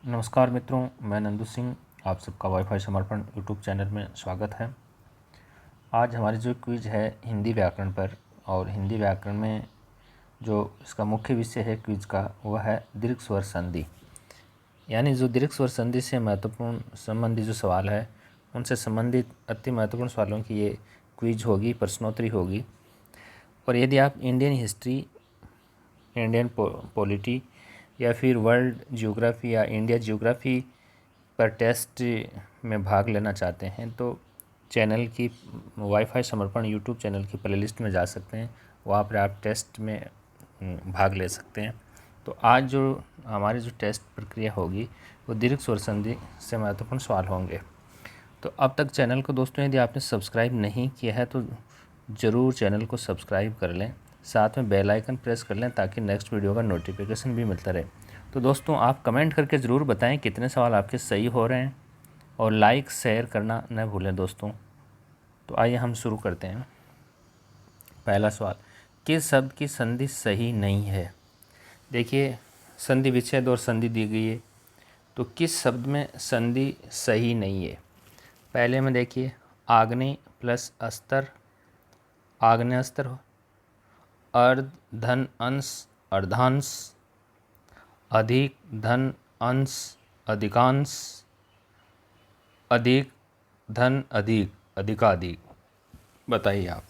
नमस्कार मित्रों, मैं नंदू सिंह। आप सबका वाईफाई समर्पण यूट्यूब चैनल में स्वागत है। आज हमारी जो क्विज है हिंदी व्याकरण पर, और हिंदी व्याकरण में जो इसका मुख्य विषय है क्विज का वह है दीर्घ स्वर संधि। यानी जो दीर्घ स्वर संधि से महत्वपूर्ण संबंधी जो सवाल है उनसे संबंधित अति महत्वपूर्ण सवालों की ये क्विज होगी, प्रश्नोत्तरी होगी। और यदि आप इंडियन हिस्ट्री, इंडियन पॉलिटी या फिर वर्ल्ड ज्योग्राफी या इंडिया ज्योग्राफी पर टेस्ट में भाग लेना चाहते हैं तो चैनल की वाईफाई समर्पण यूट्यूब चैनल की प्लेलिस्ट में जा सकते हैं। वहाँ पर आप टेस्ट में भाग ले सकते हैं। तो आज जो हमारी जो टेस्ट प्रक्रिया होगी वो दीर्घ स्वर संधि से महत्वपूर्ण सवाल होंगे। तो अब तक चैनल को दोस्तों यदि आपने सब्सक्राइब नहीं किया है तो ज़रूर चैनल को सब्सक्राइब कर लें, साथ में बेल आइकन प्रेस कर लें ताकि नेक्स्ट वीडियो का नोटिफिकेशन भी मिलता रहे। तो दोस्तों आप कमेंट करके ज़रूर बताएं कितने सवाल आपके सही हो रहे हैं, और लाइक शेयर करना न भूलें दोस्तों। तो आइए हम शुरू करते हैं। पहला सवाल, किस शब्द की संधि सही नहीं है? देखिए, संधि विच्छेद और संधि दी गई है, तो किस शब्द में संधि सही नहीं है? पहले में देखिए, आग्नेय प्लस अस्तर, आग्नेय अस्तर, अर्ध धन अंश अर्धांश, अधिक धन अंश अधिकांश, अधिक धन अधिक अधिकाधिक। बताइए आप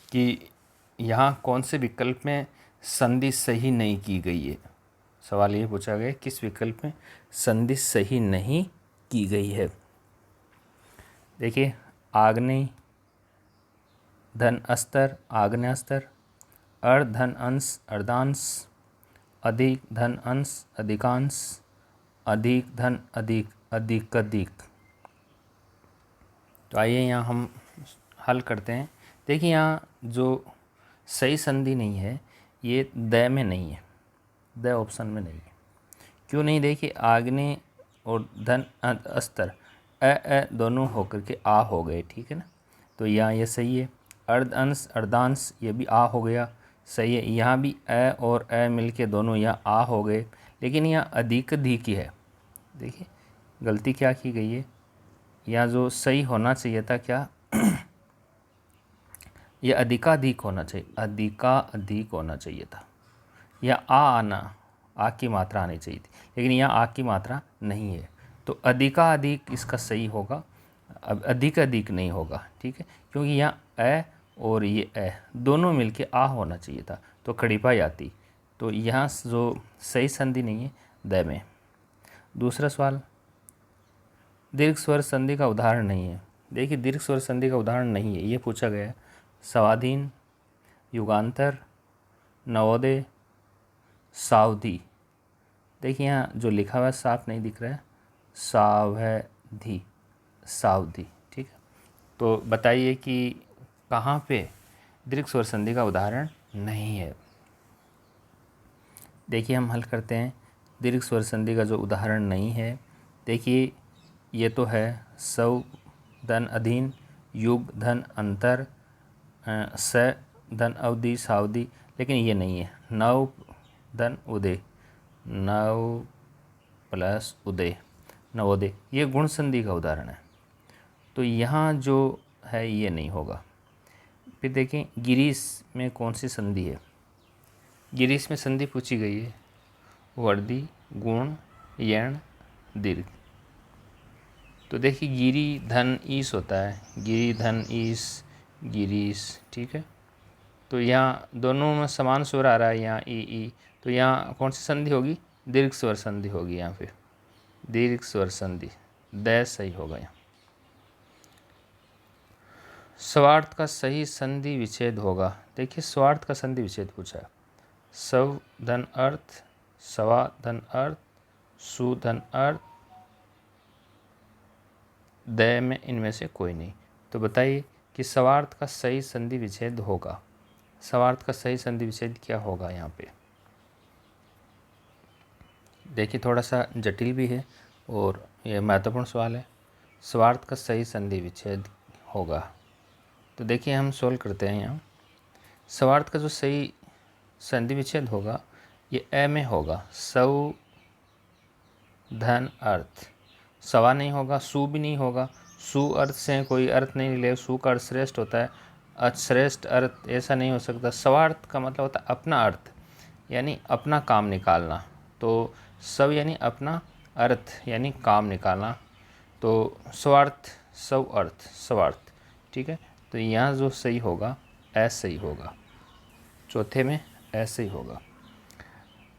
कि यहाँ कौन से विकल्प में संधि सही नहीं की गई है। सवाल ये पूछा गया किस विकल्प में संधि सही नहीं की गई है। देखिए, आग्नेय धन अस्तर आग्नेय अस्तर, अर्ध धन अंश अर्धांश, अधिक धन अंश अधिकांश, अधिक धन अधिक अधिकाधिक। तो आइए यहाँ हम हल करते हैं। देखिए, यहाँ जो सही संधि नहीं है ये द में नहीं है, द ऑप्शन में नहीं है। क्यों नहीं? देखिए, आग्नेय और धन अस्तर अ दोनों होकर के आ हो गए, ठीक है ना। तो यहाँ ये सही है। अर्ध अंश अर्धांश ये भी आ हो गया, सही है। यहाँ भी अ और अ मिल के दोनों यहाँ आ हो गए, लेकिन यहाँ अधिक अधिक ही है। देखिए गलती क्या की गई है, यहाँ जो सही होना चाहिए था क्या ये अधिकाधिक होना चाहिए, अधिकाधिक होना चाहिए था। या आ की मात्रा आनी चाहिए थी, लेकिन यहाँ आ की मात्रा नहीं है, तो अधिकाधिक इसका सही होगा। अब अधिक अधिक नहीं होगा, ठीक है, क्योंकि यहाँ अ और ये अ दोनों मिलके आ होना चाहिए था, तो खड़ीपाई आती। तो यहाँ जो सही संधि नहीं है द में। दूसरा सवाल, दीर्घ स्वर संधि का उदाहरण नहीं है। देखिए, दीर्घ स्वर संधि का उदाहरण नहीं है, ये पूछा गया है। स्वाधीन, युगांतर, नवोदय, सावधि। देखिए यहाँ जो लिखा हुआ है साफ नहीं दिख रहा है, सावधि, सावधि, ठीक है। तो बताइए कि कहाँ पे दीर्घ स्वर संधि का उदाहरण नहीं है। देखिए हम हल करते हैं। दीर्घ स्वर संधि का जो उदाहरण नहीं है, देखिए ये तो है सव धन अधीन, युग धन अंतर, स धन अवधि सावधि, लेकिन ये नहीं है। नव धन उदय, नव प्लस उदय, नवोदय, ये गुण संधि का उदाहरण है, तो यहाँ जो है ये नहीं होगा। फिर देखें, गिरीश में कौन सी संधि है? गिरीश में संधि पूछी गई है वर्दी, गुण, यण, दीर्घ। तो देखिए, गिरी धन ईस होता है, गिरी धन ईस, गिरीश, ठीक है। तो यहाँ दोनों में समान स्वर आ रहा है, यहाँ ई, तो यहाँ कौन सी संधि होगी? दीर्घ स्वर संधि होगी। यहाँ पे दीर्घ स्वर संधि, द सही होगा यहाँ। स्वार्थ का सही संधि विच्छेद होगा। देखिए, स्वार्थ का संधि विच्छेद पूछा है। सव धन अर्थ, सवा धन अर्थ, सु धन अर्थ, द में इनमें से कोई नहीं। तो बताइए कि स्वार्थ का सही संधि विच्छेद होगा। स्वार्थ का सही संधि विच्छेद क्या होगा यहाँ पे? देखिए, थोड़ा सा जटिल भी है और यह महत्वपूर्ण सवाल है। स्वार्थ का सही संधि विच्छेद होगा, तो देखिए हम सोल्व करते हैं। यहाँ स्वार्थ का जो सही संधि विच्छेद होगा ये अ में होगा। सव धन अर्थ। सवा नहीं होगा, सु भी नहीं होगा, सु अर्थ से कोई अर्थ नहीं ले, सु का अर्थ श्रेष्ठ होता है, श्रेष्ठ अर्थ ऐसा नहीं हो सकता। स्वार्थ का मतलब होता है अपना अर्थ, यानी अपना काम निकालना। तो सब यानी अपना, अर्थ यानी काम निकालना, तो स्वार्थ स्व अर्थ स्वार्थ। ठीक है, तो यहाँ जो सही होगा ऐसे ही होगा, चौथे में ऐसे ही होगा।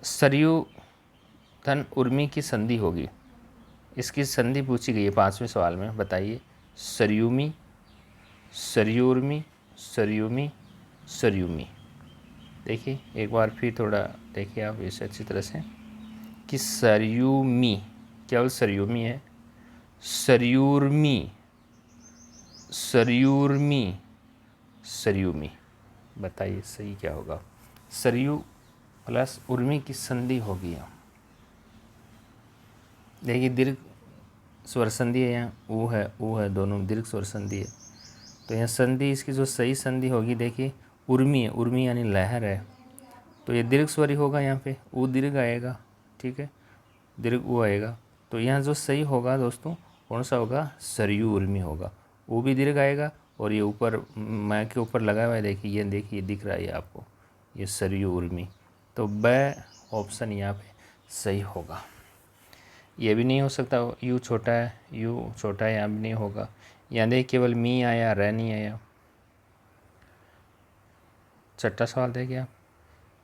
सरयू धन उर्मी की संधि होगी, इसकी संधि पूछी गई है 5वें सवाल में, बताइए। सरयूमी, सरयूर्मी, सरयूमी, सरयूमी। देखिए एक बार फिर थोड़ा देखिए आप इसे अच्छी तरह से कि सरयूमी केवल सरयूमी है, सरयूर्मी, सरयूर्मी, सरयूमी। बताइए सही क्या होगा। सरयू प्लस उर्मी की संधि होगी यहाँ। देखिए दीर्घ स्वर संधि है, यहाँ ऊ है, दोनों दीर्घ स्वर संधि है। तो यहाँ संधि इसकी जो सही संधि होगी, देखिए उर्मी है, उर्मी यानी लहर है, तो ये दीर्घ स्वर ही होगा, यहाँ पे ऊ दीर्घ आएगा। ठीक है, दीर्घ ऊ आएगा, तो यहाँ जो सही होगा दोस्तों कौन सा होगा, सरयू उर्मी होगा। ऊ भी दीर्घ आएगा और ये ऊपर मैं के ऊपर लगा हुआ है, देखिए ये दिख रहा है आपको, ये सरयू उर्मी। तो ब ऑप्शन यहाँ पे सही होगा। ये भी नहीं हो सकता, यू छोटा है, यू छोटा है, यहाँ भी नहीं होगा। यहाँ देख केवल मी आया, रह नहीं आया। छठा सवाल देखिए आप,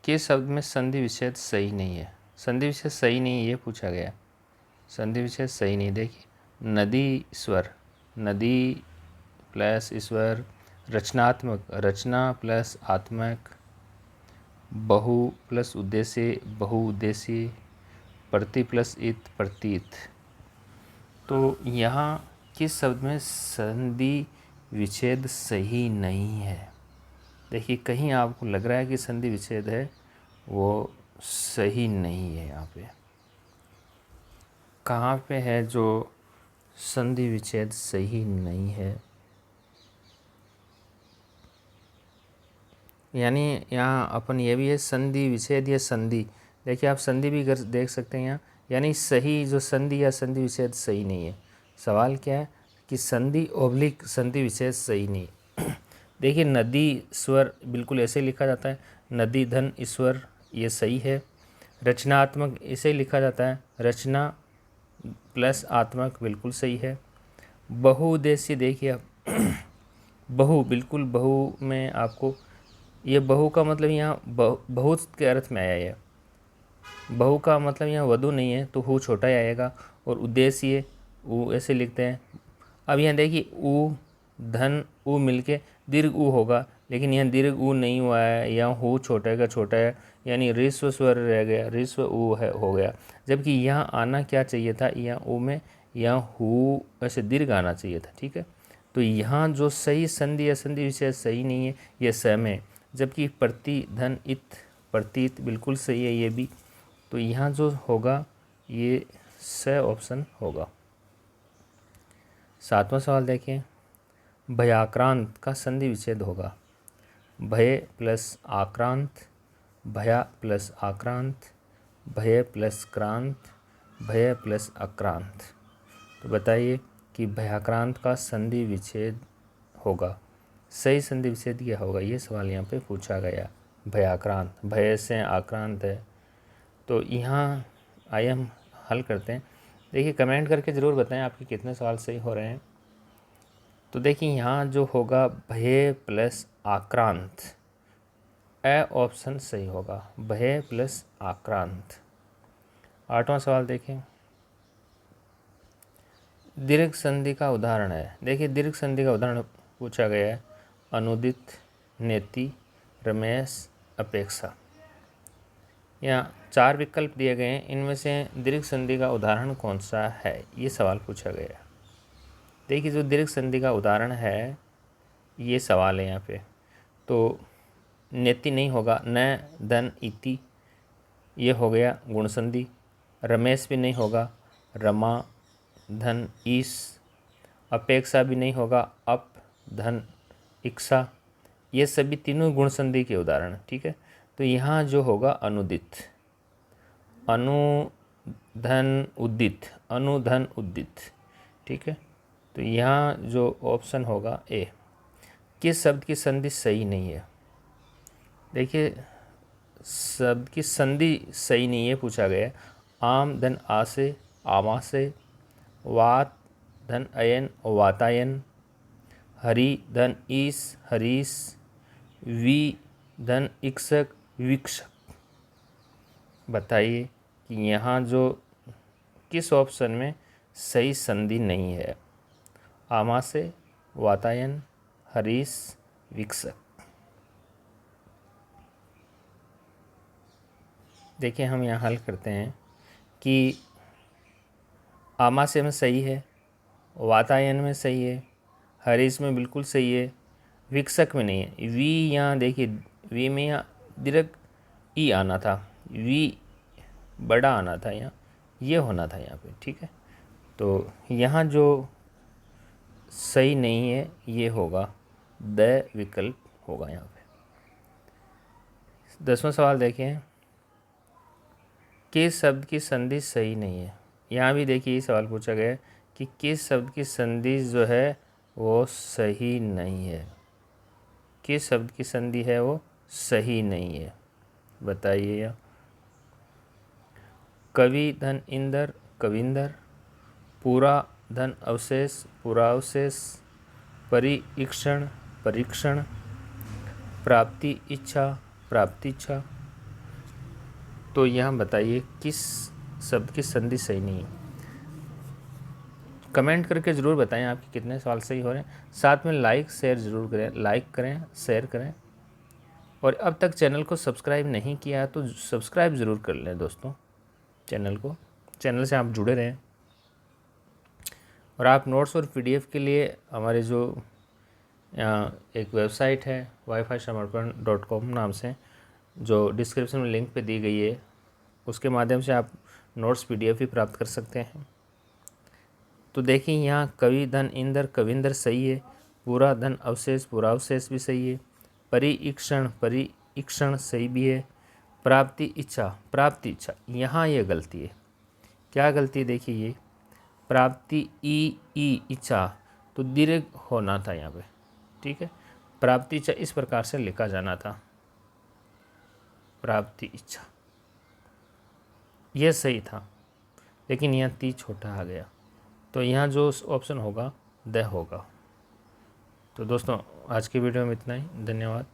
किस शब्द में संधि विच्छेद सही नहीं है। संधि विच्छेद सही नहीं है ये पूछा गया, संधि विच्छेद सही नहीं। देखिए नदी स्वर, नदी प्लस ईश्वर, रचनात्मक, रचना प्लस आत्मक, बहु प्लस उद्देश्य, बहु उद्देश्य, प्रति प्लस इत, प्रतीत। तो यहाँ किस शब्द में संधि विच्छेद सही नहीं है। देखिए कहीं आपको लग रहा है कि संधि विच्छेद है, वो सही नहीं है। यहाँ पे कहाँ पे है जो संधि विच्छेद सही नहीं है, यानी यहाँ अपन ये भी है संधि विच्छेद या संधि। देखिए आप संधि भी देख सकते हैं यहाँ, यानी सही जो संधि या संधि विच्छेद सही नहीं है। सवाल क्या है कि संधि ओब्लिक संधि विच्छेद सही नहीं। देखिए नदी स्वर बिल्कुल ऐसे लिखा जाता है, नदी धन ईश्वर, ये सही है। रचनात्मक इसे लिखा जाता है, रचना प्लस आत्मक, बिल्कुल सही है। बहुउद्देशीय देखिए आप बहु, बिल्कुल बहु में आपको ये बहु का मतलब यहाँ बहुत के अर्थ में आया है। बहु का मतलब यहाँ वधु नहीं है, तो हु छोटा ही आएगा। और उद्देश्य ऊ ऐसे लिखते हैं। अब यहाँ देखिए ऊ धन ऊ मिलके दीर्घ ऊ होगा, लेकिन यहाँ दीर्घ ऊ नहीं हुआ है, यहाँ हु छोटा का छोटा है, यानी ऋस्व स्वर रह गया, ऋस्व ऊ है हो गया। जबकि यहाँ आना क्या चाहिए था, यहाँ ऊ में यहाँ हु ऐसे दीर्घ आना चाहिए था। ठीक है, तो यहाँ जो सही संधि या संधि विशेष सही नहीं है, ये सम है। जबकि प्रति धन इत, प्रतीत बिल्कुल सही है ये भी। तो यहाँ जो होगा ये स ऑप्शन होगा। 7वां सवाल देखिए, भयाक्रांत का संधि विच्छेद होगा। भय प्लस आक्रांत, भया प्लस आक्रांत, भय प्लस क्रांत, भय प्लस अक्रांत। तो बताइए कि भयाक्रांत का संधि विच्छेद होगा, सही संधि विच्छेद क्या होगा, ये सवाल यहाँ पे पूछा गया। भयाक्रांत, भय से आक्रांत है, तो यहाँ आइए हम हल करते हैं। देखिए कमेंट करके ज़रूर बताएं आपके कितने सवाल सही हो रहे हैं। तो देखिए यहाँ जो होगा भय प्लस आक्रांत, ए ऑप्शन सही होगा, भय प्लस आक्रांत। 8वां सवाल देखें, दीर्घ संधि का उदाहरण है। देखिए दीर्घ संधि का उदाहरण पूछा गया है, अनुदित, नेति, रमेश, अपेक्षा। यहाँ 4 विकल्प दिए गए हैं, इनमें से दीर्घ संधि का उदाहरण कौन सा है, ये सवाल पूछा गया है। देखिए जो दीर्घ संधि का उदाहरण है ये सवाल है यहाँ पे, तो नेति नहीं होगा, न धन इति, ये हो गया गुण संधि। रमेश भी नहीं होगा, रमा धन ईस। अपेक्षा भी नहीं होगा, अप धन इक्सा। ये सभी तीनों गुण संधि के उदाहरण। ठीक है, तो यहाँ जो होगा अनुदित, अनु धन उदित, अनुधन उदित। ठीक है, तो यहाँ जो ऑप्शन होगा ए। किस शब्द की संधि सही नहीं है? देखिए, शब्द की संधि सही नहीं है पूछा गया है। आम धन आ से, आमा से। वात धन अयन, वातायन। हरि धन ईस, हरीस। वी धन इक्षक, विक्षक। बताइए कि यहाँ जो किस ऑप्शन में सही संधि नहीं है? आमा से, वातायन, हरीश, विक्षक। देखिए, हम यहाँ हल करते हैं कि आमाशय में सही है, वातायन में सही है, हरीश में बिल्कुल सही है, विक्षक में नहीं है। वी यहाँ देखिए, वी में यहाँ दीर्घ ई आना था, वी बड़ा आना था, यहाँ ये होना था यहाँ पे। ठीक है, तो यहाँ जो सही नहीं है ये होगा द विकल्प होगा यहाँ पे। 10वां सवाल देखें, किस शब्द की संधि सही नहीं है? यहाँ भी देखिए ये सवाल पूछा गया है कि किस शब्द की संधि जो है वो सही नहीं है। किस शब्द की संधि है वो सही नहीं है, बताइए। कवि धन इंदर, कविंदर। पूरा धन अवशेष, पुरावशेष। परीक्षण, परीक्षण। प्राप्ति इच्छा, प्राप्ति इच्छा। तो यहाँ बताइए किस शब्द की संधि सही नहीं है। कमेंट करके ज़रूर बताएं आपके कितने सवाल सही हो रहे हैं। साथ में लाइक शेयर ज़रूर करें, लाइक करें, शेयर करें। और अब तक चैनल को सब्सक्राइब नहीं किया तो सब्सक्राइब ज़रूर कर लें दोस्तों चैनल को। चैनल से आप जुड़े रहें। और आप नोट्स और पीडीएफ के लिए हमारे जो एक वेबसाइट है wifisamarpan.com नाम से, जो डिस्क्रिप्शन में लिंक पे दी गई है, उसके माध्यम से आप नोट्स पीडीएफ भी प्राप्त कर सकते हैं। तो देखिए, यहाँ कवि धन इंदर, कविंदर सही है। पूरा धन अवशेष, पुरावशेष भी सही है। परीक्षण, परीक्षण सही भी है। प्राप्ति इच्छा, प्राप्ति इच्छा, यहाँ ये गलती है। क्या गलती है? देखिए, ये प्राप्ति ई इच्छा, तो दीर्घ होना था यहाँ पे। ठीक है, प्राप्ति इच्छा इस प्रकार से लिखा जाना था, प्राप्ति इच्छा, यह सही था। लेकिन यहाँ ती छोटा आ गया, तो यहाँ जो ऑप्शन होगा द होगा। तो दोस्तों, आज की वीडियो में इतना ही। धन्यवाद।